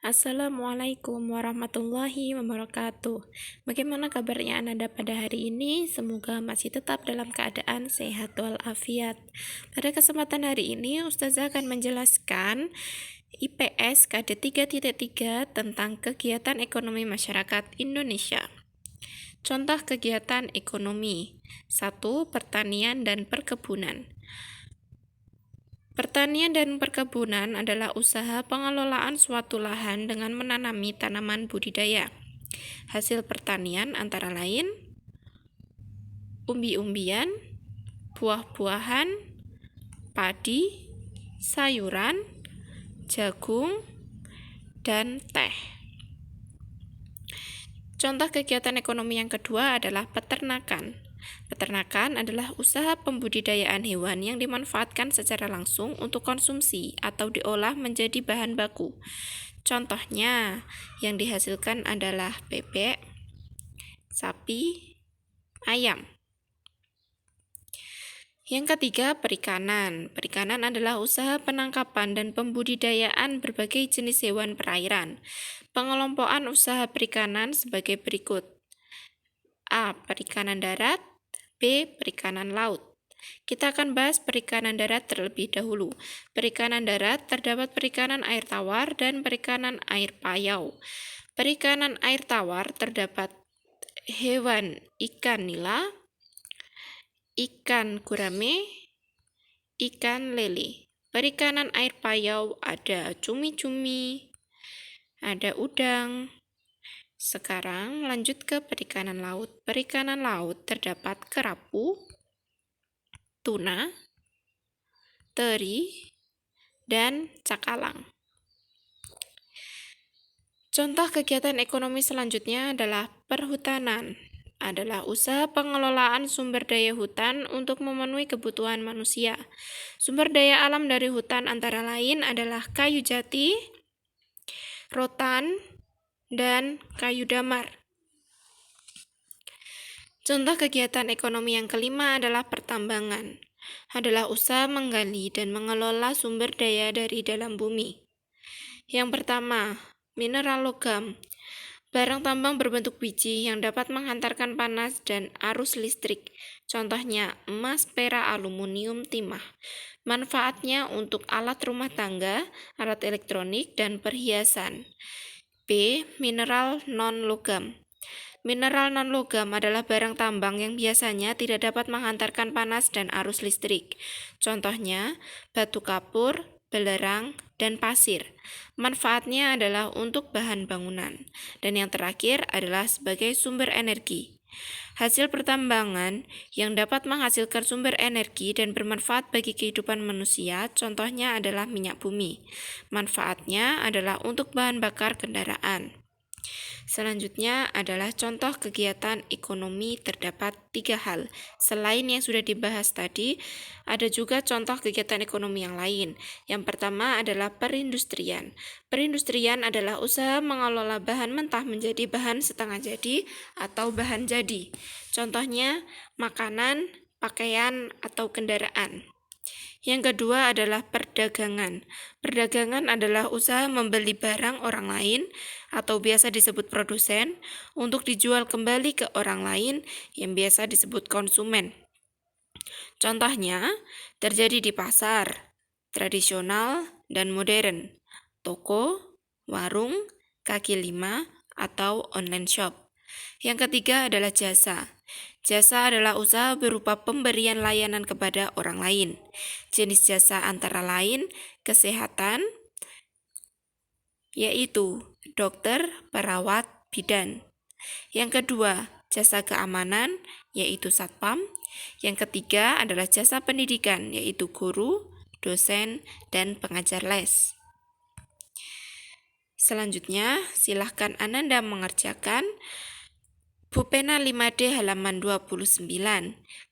Assalamualaikum warahmatullahi wabarakatuh. Bagaimana kabarnya Anda pada hari ini? Semoga masih tetap dalam keadaan sehat walafiat. Pada kesempatan hari ini, Ustazah akan menjelaskan IPS KD 3.3 tentang kegiatan ekonomi masyarakat Indonesia. Contoh kegiatan ekonomi. 1. Pertanian dan perkebunan. Pertanian dan perkebunan adalah usaha pengelolaan suatu lahan dengan menanami tanaman budidaya. Hasil pertanian antara lain umbi-umbian, buah-buahan, padi, sayuran, jagung, dan teh. Contoh kegiatan ekonomi yang kedua adalah peternakan. Peternakan adalah usaha pembudidayaan hewan yang dimanfaatkan secara langsung untuk konsumsi atau diolah menjadi bahan baku. Contohnya, yang dihasilkan adalah bebek, sapi, ayam. Yang ketiga, perikanan. Perikanan adalah usaha penangkapan dan pembudidayaan berbagai jenis hewan perairan. Pengelompokan usaha perikanan sebagai berikut. A. Perikanan darat. B. Perikanan laut. Kita akan bahas perikanan darat terlebih dahulu. Perikanan darat terdapat perikanan air tawar dan perikanan air payau. Perikanan air tawar terdapat hewan ikan nila, ikan gurame, ikan lele. Perikanan air payau ada cumi-cumi, ada udang. Sekarang lanjut ke perikanan laut. Perikanan laut terdapat kerapu, tuna, teri, dan cakalang. Contoh kegiatan ekonomi selanjutnya adalah perhutanan. Adalah usaha pengelolaan sumber daya hutan untuk memenuhi kebutuhan manusia. Sumber daya alam dari hutan antara lain adalah kayu jati, rotan, dan kayu damar. Contoh kegiatan ekonomi yang kelima adalah pertambangan. Adalah usaha menggali dan mengelola sumber daya dari dalam bumi. Yang pertama, mineral logam. Barang tambang berbentuk biji yang dapat menghantarkan panas dan arus listrik. Contohnya emas, perak, aluminium, timah. Manfaatnya untuk alat rumah tangga, alat elektronik, dan perhiasan. B. Mineral non-logam. Mineral non-logam adalah barang tambang yang biasanya tidak dapat menghantarkan panas dan arus listrik. Contohnya, batu kapur, belerang, dan pasir. Manfaatnya adalah untuk bahan bangunan. Dan yang terakhir adalah sebagai sumber energi. Hasil pertambangan yang dapat menghasilkan sumber energi dan bermanfaat bagi kehidupan manusia, contohnya adalah minyak bumi. Manfaatnya adalah untuk bahan bakar kendaraan. Selanjutnya adalah contoh kegiatan ekonomi terdapat 3 hal. Selain yang sudah dibahas tadi, ada juga contoh kegiatan ekonomi yang lain. Yang pertama adalah perindustrian. Perindustrian adalah usaha mengelola bahan mentah menjadi bahan setengah jadi atau bahan jadi. Contohnya makanan, pakaian, atau kendaraan. Yang kedua adalah perdagangan. Perdagangan adalah usaha membeli barang orang lain atau biasa disebut produsen untuk dijual kembali ke orang lain yang biasa disebut konsumen. Contohnya terjadi di pasar, tradisional dan modern, toko, warung, kaki lima, atau online shop. Yang ketiga adalah jasa. Jasa adalah usaha berupa pemberian layanan kepada orang lain. Jenis jasa antara lain kesehatan, yaitu dokter, perawat, bidan. Yang kedua, jasa keamanan, yaitu satpam. Yang ketiga adalah jasa pendidikan, yaitu guru, dosen, dan pengajar les. Selanjutnya, silahkan Ananda mengerjakan Bupena 5D halaman 29.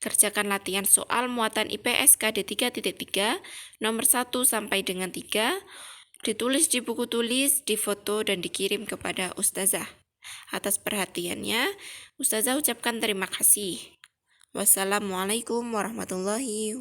Kerjakan latihan soal muatan IPS KD 3.3 nomor 1 sampai dengan 3. Ditulis di buku tulis, difoto, dan dikirim kepada Ustazah. Atas perhatiannya, Ustazah ucapkan terima kasih. Wassalamualaikum warahmatullahi wabarakatuh.